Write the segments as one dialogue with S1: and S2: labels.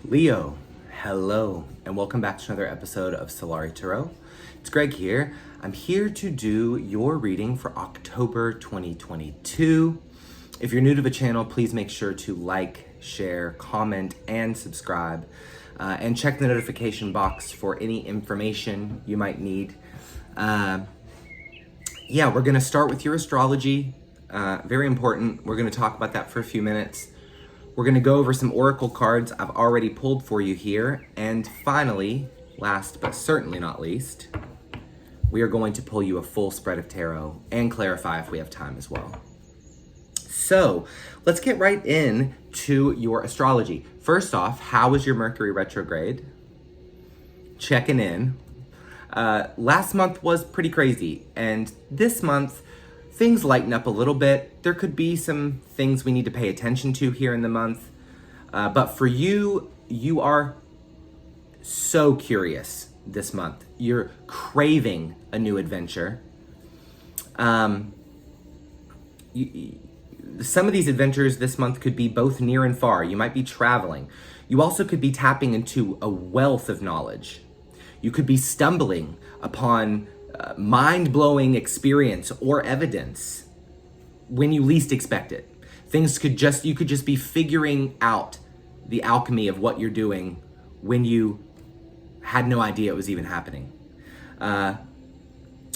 S1: Leo, hello, and welcome back to another episode of Solari Tarot. It's Greg here. I'm here to do your reading for October 2022. If you're new to the channel, please make sure to like, share, comment, and subscribe. And check the notification box for any information you might need. We're going to start with your astrology. Very important. We're going to talk about that for a few minutes. We're going to go over some oracle cards I've already pulled for you here. And finally, last but certainly not least, we are going to pull you a full spread of tarot and clarify if we have time as well. So let's get right in to your astrology. First off, how was your Mercury retrograde? Checking in. Last month was pretty crazy, and this month things lighten up a little bit. There could be some things we need to pay attention to here in the month. But for you, you are so curious this month. You're craving a new adventure. Some of these adventures this month could be both near and far. You might be traveling. You also could be tapping into a wealth of knowledge. You could be stumbling upon mind-blowing experience or evidence when you least expect it. You could just be figuring out the alchemy of what you're doing when you had no idea it was even happening.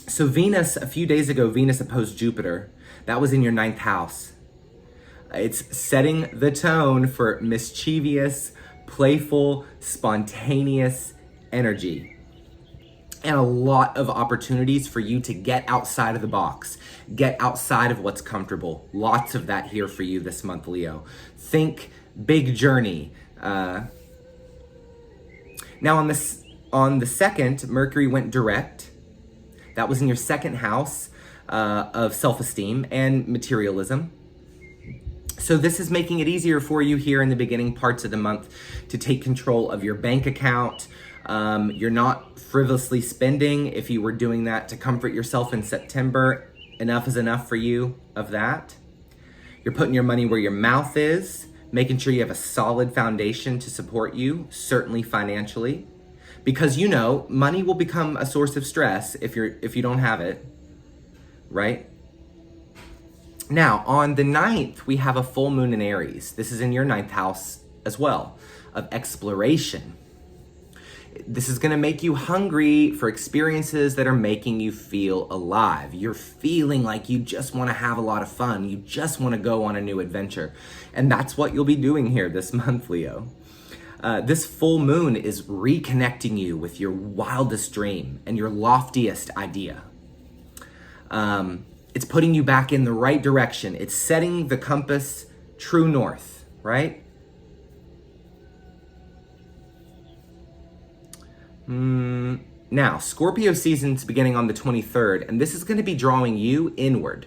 S1: So Venus, a few days ago, Venus opposed Jupiter. That was in your 9th house. It's setting the tone for mischievous, playful, spontaneous energy. And a lot of opportunities for you to get outside of the box, get outside of what's comfortable. Lots of that here for you this month, Leo. Think big journey. Now on the 2nd, Mercury went direct. That was in your 2nd house of self-esteem and materialism. So this is making it easier for you here in the beginning parts of the month to take control of your bank account. You're not frivolously spending. If you were doing that to comfort yourself in September, enough is enough for you of that. You're putting your money where your mouth is, making sure you have a solid foundation to support you, certainly financially, because you know money will become a source of stress if you don't have it, right? Now, on the 9th, we have a full moon in Aries. This is in your 9th house as well, of exploration. This is going to make you hungry for experiences that are making you feel alive. You're feeling like you just want to have a lot of fun. You just want to go on a new adventure. And that's what you'll be doing here this month, Leo. This full moon is reconnecting you with your wildest dream and your loftiest idea. It's putting you back in the right direction. It's setting the compass true north, right? Now, Scorpio season's beginning on the 23rd, and this is going to be drawing you inward.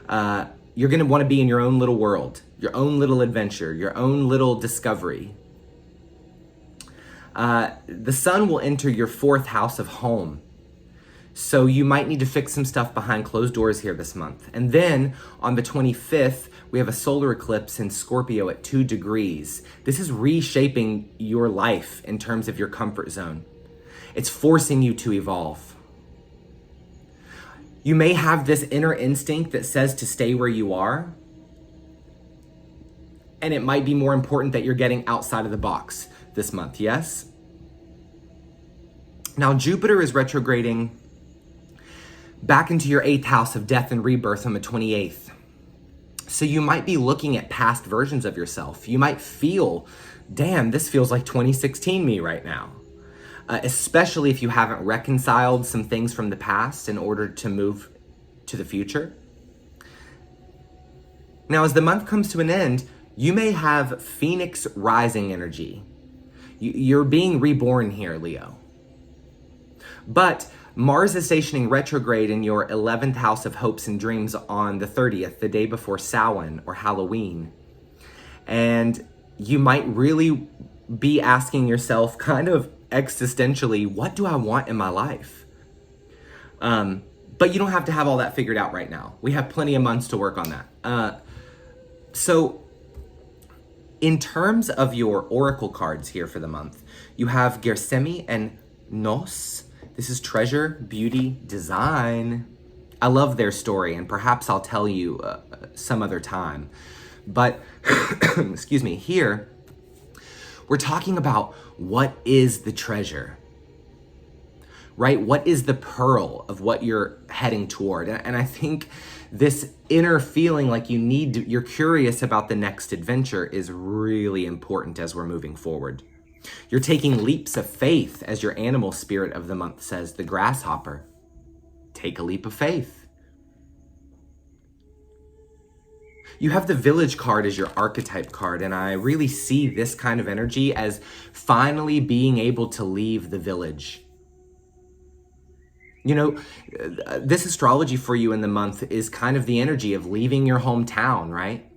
S1: You're going to want to be in your own little world, your own little adventure, your own little discovery. The sun will enter your 4th house of home. So you might need to fix some stuff behind closed doors here this month. And then on the 25th, we have a solar eclipse in Scorpio at 2 degrees. This is reshaping your life in terms of your comfort zone. It's forcing you to evolve. You may have this inner instinct that says to stay where you are. And it might be more important that you're getting outside of the box this month, yes? Now, Jupiter is retrograding back into your 8th house of death and rebirth on the 28th. So you might be looking at past versions of yourself. You might feel, damn, this feels like 2016 me right now. Especially if you haven't reconciled some things from the past in order to move to the future. Now, as the month comes to an end, you may have Phoenix rising energy. You're being reborn here, Leo. But Mars is stationing retrograde in your 11th house of hopes and dreams on the 30th, the day before Samhain or Halloween. And you might really be asking yourself kind of existentially, what do I want in my life? But you don't have to have all that figured out right now. We have plenty of months to work on that. So In terms of your oracle cards here for the month, you have Gersemi and Nos. This is treasure, beauty, design. I love their story, and perhaps I'll tell you some other time. But, excuse me, here, we're talking about what is the treasure, right? What is the pearl of what you're heading toward? And I think this inner feeling like you're curious about the next adventure is really important as we're moving forward. You're taking leaps of faith, as your animal spirit of the month says, the grasshopper. Take a leap of faith. You have the village card as your archetype card, and I really see this kind of energy as finally being able to leave the village. You know, this astrology for you in the month is kind of the energy of leaving your hometown, right?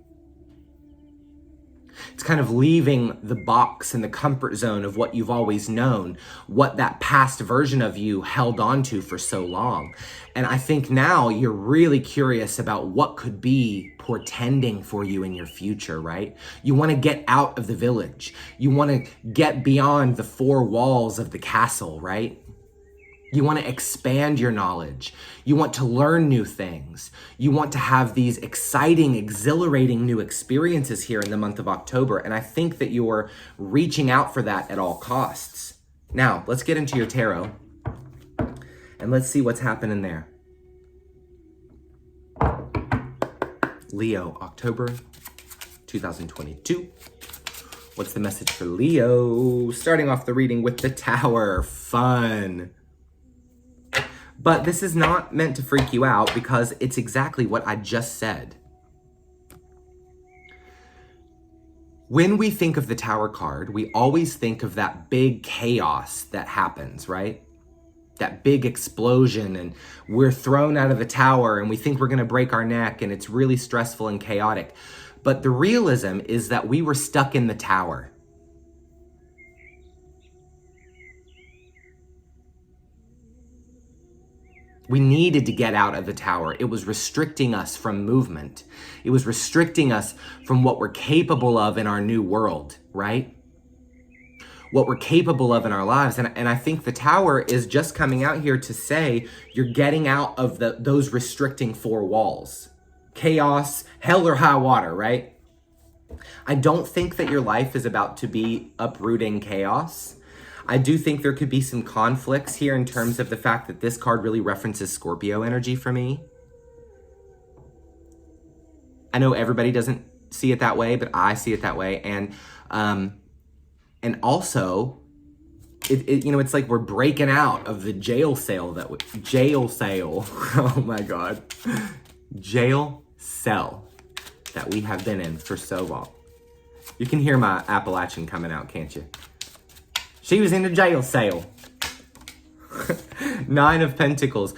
S1: It's kind of leaving the box and the comfort zone of what you've always known, what that past version of you held on to for so long. And I think now you're really curious about what could be portending for you in your future, right? You want to get out of the village. You want to get beyond the four walls of the castle, right? You want to expand your knowledge. You want to learn new things. You want to have these exciting, exhilarating new experiences here in the month of October. And I think that you're reaching out for that at all costs. Now, let's get into your tarot and let's see what's happening there. Leo, October 2022. What's the message for Leo? Starting off the reading with the Tower. Fun. But this is not meant to freak you out because it's exactly what I just said. When we think of the Tower card, we always think of that big chaos that happens, right? That big explosion, and we're thrown out of the tower and we think we're going to break our neck, and it's really stressful and chaotic. But the realism is that we were stuck in the tower. We needed to get out of the tower. It was restricting us from movement. It was restricting us from what we're capable of in our new world, right? What we're capable of in our lives. And I think the Tower is just coming out here to say you're getting out of those restricting four walls. Chaos, hell or high water, right? I don't think that your life is about to be uprooting chaos. I do think there could be some conflicts here in terms of the fact that this card really references Scorpio energy for me. I know everybody doesn't see it that way, but I see it that way. And also, it's like we're breaking out of the jail cell. Oh my God. Jail cell that we have been in for so long. You can hear my Appalachian coming out, can't you? She was in a jail cell. Nine of Pentacles.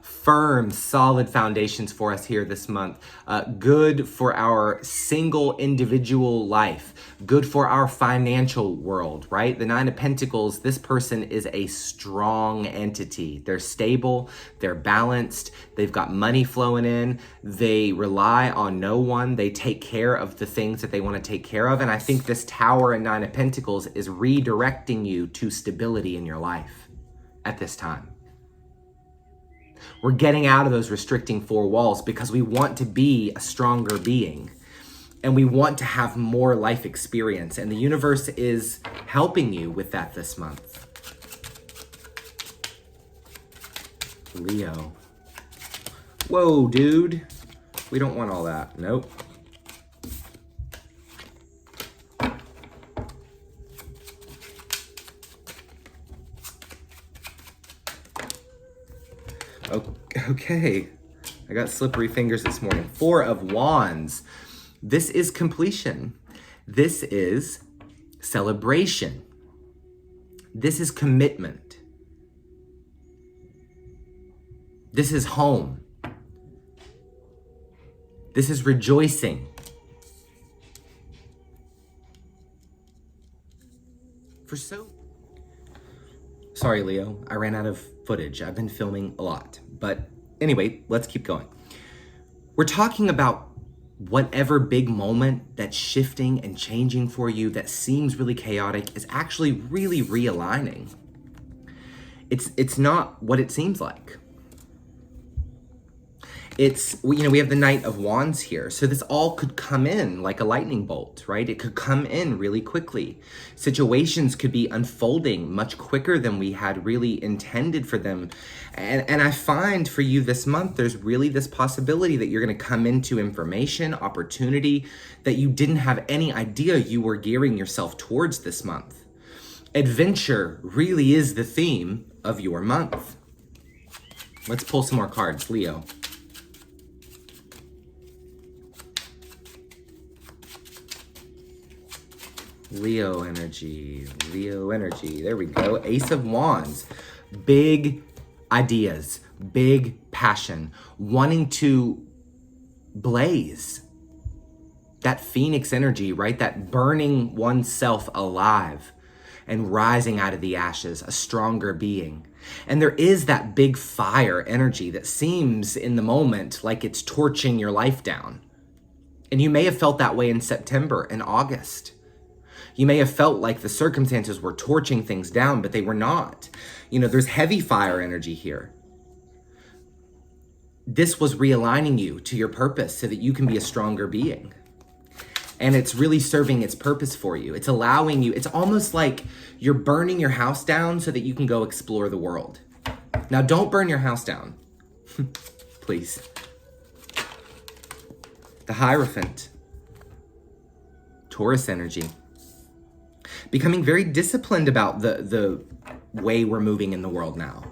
S1: Firm, solid foundations for us here this month. Good for our single individual life. Good for our financial world, right? The Nine of Pentacles, this person is a strong entity. They're stable, they're balanced, they've got money flowing in, they rely on no one, they take care of the things that they want to take care of. And I think this Tower and Nine of Pentacles is redirecting you to stability in your life at this time. We're getting out of those restricting four walls because we want to be a stronger being and we want to have more life experience. And the universe is helping you with that this month. Leo. Whoa, dude. We don't want all that. Nope. Okay, I got slippery fingers this morning. Four of Wands. This is completion. This is celebration. This is commitment. This is home. This is rejoicing. Sorry, Leo, I ran out of footage. I've been filming a lot. But anyway, let's keep going. We're talking about whatever big moment that's shifting and changing for you that seems really chaotic is actually really realigning. It's not what it seems like. We have the Knight of Wands here. So this all could come in like a lightning bolt, right? It could come in really quickly. Situations could be unfolding much quicker than we had really intended for them. And I find for you this month, there's really this possibility that you're going to come into information, opportunity that you didn't have any idea you were gearing yourself towards this month. Adventure really is the theme of your month. Let's pull some more cards, Leo. Leo energy. There we go. Ace of Wands. Big ideas, big passion, wanting to blaze. That phoenix energy, right? That burning oneself alive and rising out of the ashes, a stronger being. And there is that big fire energy that seems in the moment like it's torching your life down. And you may have felt that way in September and August. You may have felt like the circumstances were torching things down, but they were not. There's heavy fire energy here. This was realigning you to your purpose so that you can be a stronger being. And it's really serving its purpose for you. It's allowing you, it's almost like you're burning your house down so that you can go explore the world. Now, don't burn your house down, please. The Hierophant. Taurus energy. Becoming very disciplined about the way we're moving in the world now.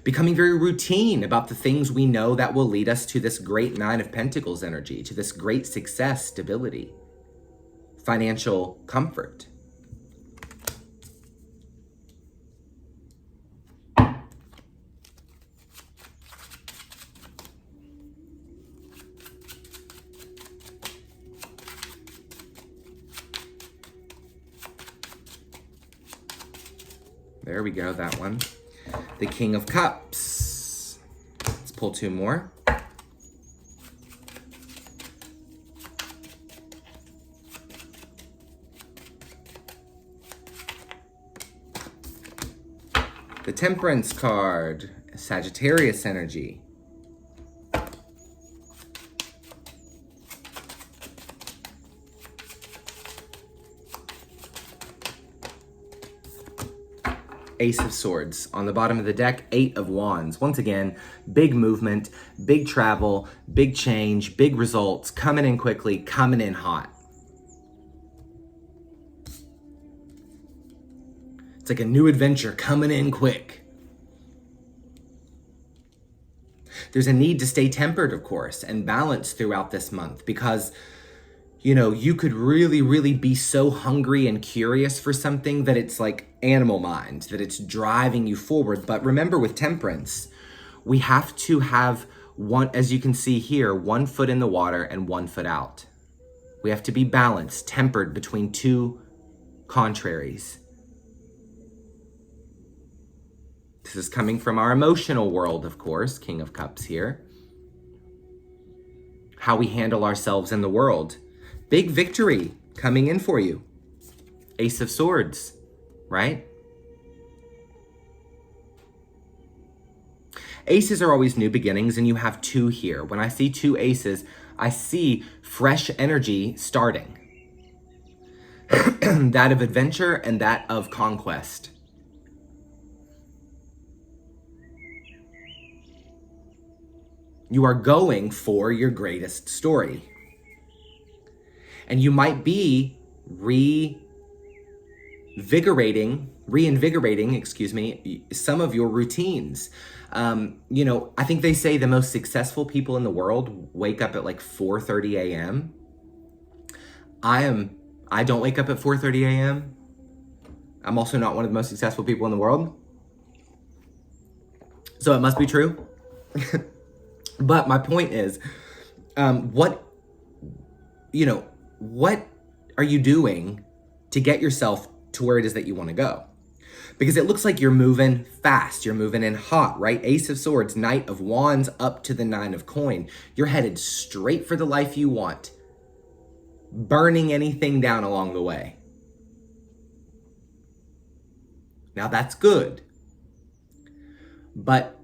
S1: Becoming very routine about the things we know that will lead us to this great Nine of Pentacles energy, to this great success, stability, financial comfort. There we go, that one. The King of Cups. Let's pull two more. The Temperance card. Sagittarius energy. Ace of Swords. On the bottom of the deck, Eight of Wands. Once again, big movement, big travel, big change, big results, coming in quickly, coming in hot. It's like a new adventure coming in quick. There's a need to stay tempered, of course, and balanced throughout this month because you could really, really be so hungry and curious for something that it's like animal mind, that it's driving you forward. But remember, with Temperance, we have to have one, as you can see here, 1 foot in the water and 1 foot out. We have to be balanced, tempered between two contraries. This is coming from our emotional world, of course, King of Cups here. How we handle ourselves in the world. Big victory coming in for you. Ace of Swords, right? Aces are always new beginnings, and you have 2 here. When I see 2 aces, I see fresh energy starting. That of adventure and that of conquest. You are going for your greatest story. And you might be reinvigorating, some of your routines. I think they say the most successful people in the world wake up at like 4:30 a.m. I don't wake up at 4:30 a.m. I'm also not one of the most successful people in the world. So it must be true. But my point is, what are you doing to get yourself to where it is that you want to go? Because it looks like you're moving fast. You're moving in hot, right? Ace of Swords, Knight of Wands, up to the Nine of Coin. You're headed straight for the life you want, burning anything down along the way. Now that's good, but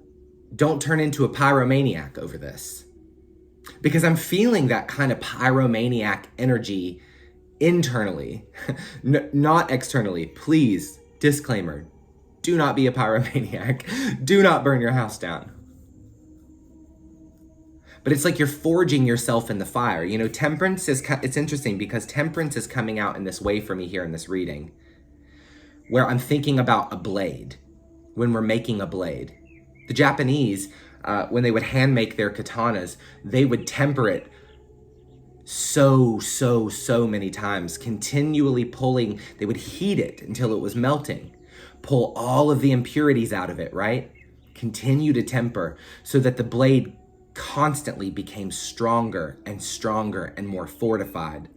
S1: don't turn into a pyromaniac over this, because I'm feeling that kind of pyromaniac energy internally, not externally. Please, disclaimer, do not be a pyromaniac. Do not burn your house down. But it's like you're forging yourself in the fire. You know, Temperance is, it's interesting because Temperance is coming out in this way for me here in this reading, where I'm thinking about a blade, when we're making a blade. The Japanese, when they would hand make their katanas, they would temper it so many times, continually pulling. They would heat it until it was melting, pull all of the impurities out of it, right? Continue to temper so that the blade constantly became stronger and stronger and more fortified.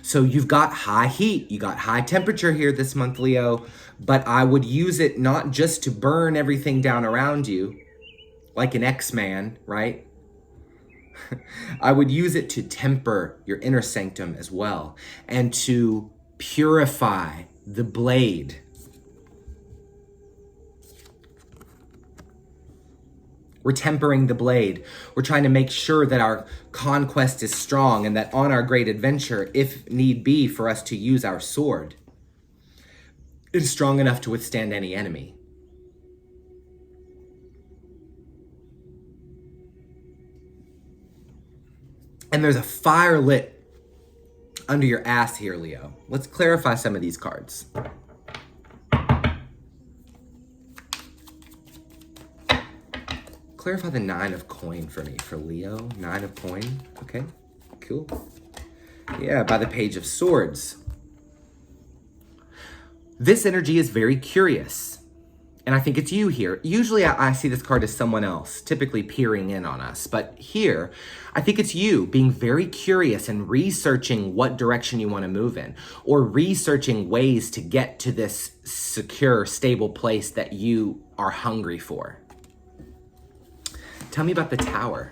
S1: So you've got high heat, you got high temperature here this month, Leo, but I would use it not just to burn everything down around you, like an X-Man, right? I would use it to temper your inner sanctum as well, and to purify the blade. We're tempering the blade. We're trying to make sure that our conquest is strong and that on our great adventure, if need be for us to use our sword, it is strong enough to withstand any enemy. And there's a fire lit under your ass here, Leo. Let's clarify some of these cards. Clarify the Nine of Coin for me, for Leo. Nine of Coin. Okay, cool. Yeah, by the Page of Swords. This energy is very curious, and I think it's you here. Usually I see this card as someone else, typically peering in on us, but here, I think it's you being very curious and researching what direction you want to move in, or researching ways to get to this secure, stable place that you are hungry for. Tell me about the Tower.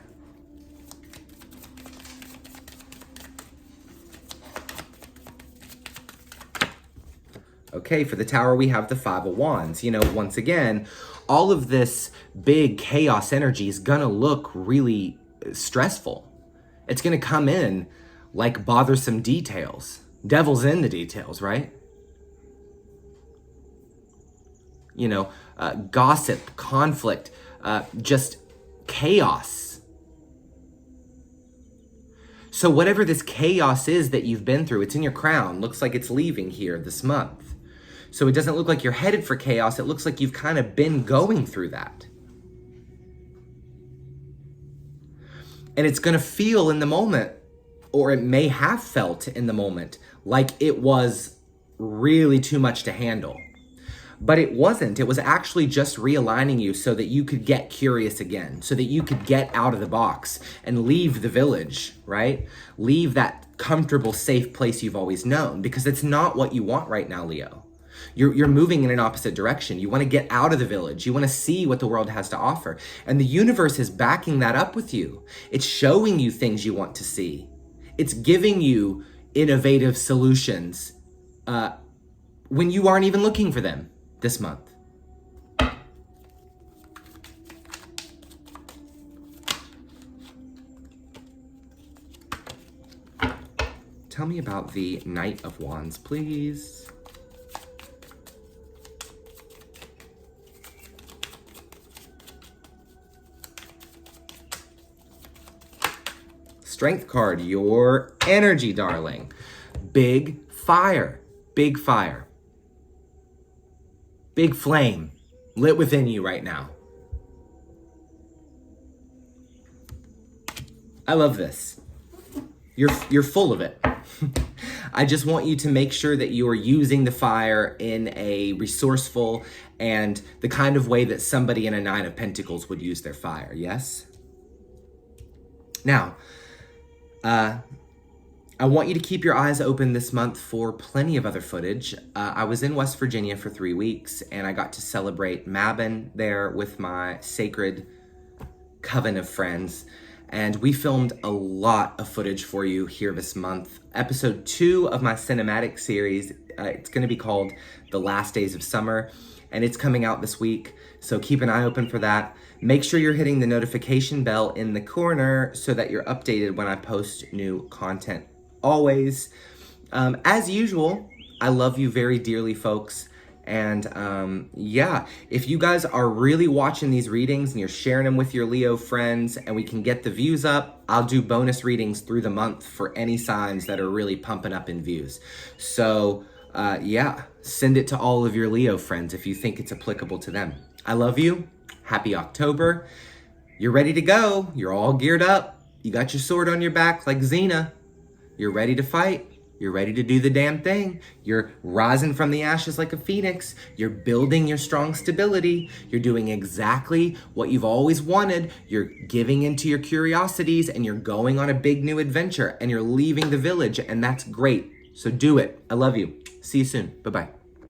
S1: Okay, for the Tower, we have the Five of Wands. You know, once again, all of this big chaos energy is gonna look really stressful. It's gonna come in like bothersome details. Devil's in the details, right? You know, gossip, conflict, just chaos. So whatever this chaos is that you've been through, it's in your crown. Looks like it's leaving here this month. So it doesn't look like you're headed for chaos. It looks like you've kind of been going through that. And it's going to feel in the moment, or it may have felt in the moment, like it was really too much to handle. But it wasn't. It was actually just realigning you so that you could get curious again, so that you could get out of the box and leave the village, right? Leave that comfortable, safe place you've always known, because it's not what you want right now, Leo. You're moving in an opposite direction. You want to get out of the village. You want to see what the world has to offer. And the universe is backing that up with you. It's showing you things you want to see. It's giving you innovative solutions when you aren't even looking for them this month. Tell me about the Knight of Wands, please. Strength card, your energy, darling. Big fire, big fire. Big flame lit within you right now. I love this. You're full of it. I just want you to make sure that you are using the fire in a resourceful and the kind of way that somebody in a Nine of Pentacles would use their fire, yes? Now, I want you to keep your eyes open this month for plenty of other footage. I was in West Virginia for 3 weeks, and I got to celebrate Mabon there with my sacred coven of friends. And we filmed a lot of footage for you here this month. Episode 2 of my cinematic series, it's gonna be called The Last Days of Summer, and it's coming out this week, so keep an eye open for that. Make sure you're hitting the notification bell in the corner so that you're updated when I post new content. Always. As usual, I love you very dearly, folks. And yeah, if you guys are really watching these readings and you're sharing them with your Leo friends and we can get the views up, I'll do bonus readings through the month for any signs that are really pumping up in views. So yeah, send it to all of your Leo friends if you think it's applicable to them. I love you. Happy October. You're ready to go. You're all geared up. You got your sword on your back like Xena. You're ready to fight. You're ready to do the damn thing. You're rising from the ashes like a phoenix. You're building your strong stability. You're doing exactly what you've always wanted. You're giving into your curiosities and you're going on a big new adventure and you're leaving the village, and that's great. So do it. I love you. See you soon. Bye-bye.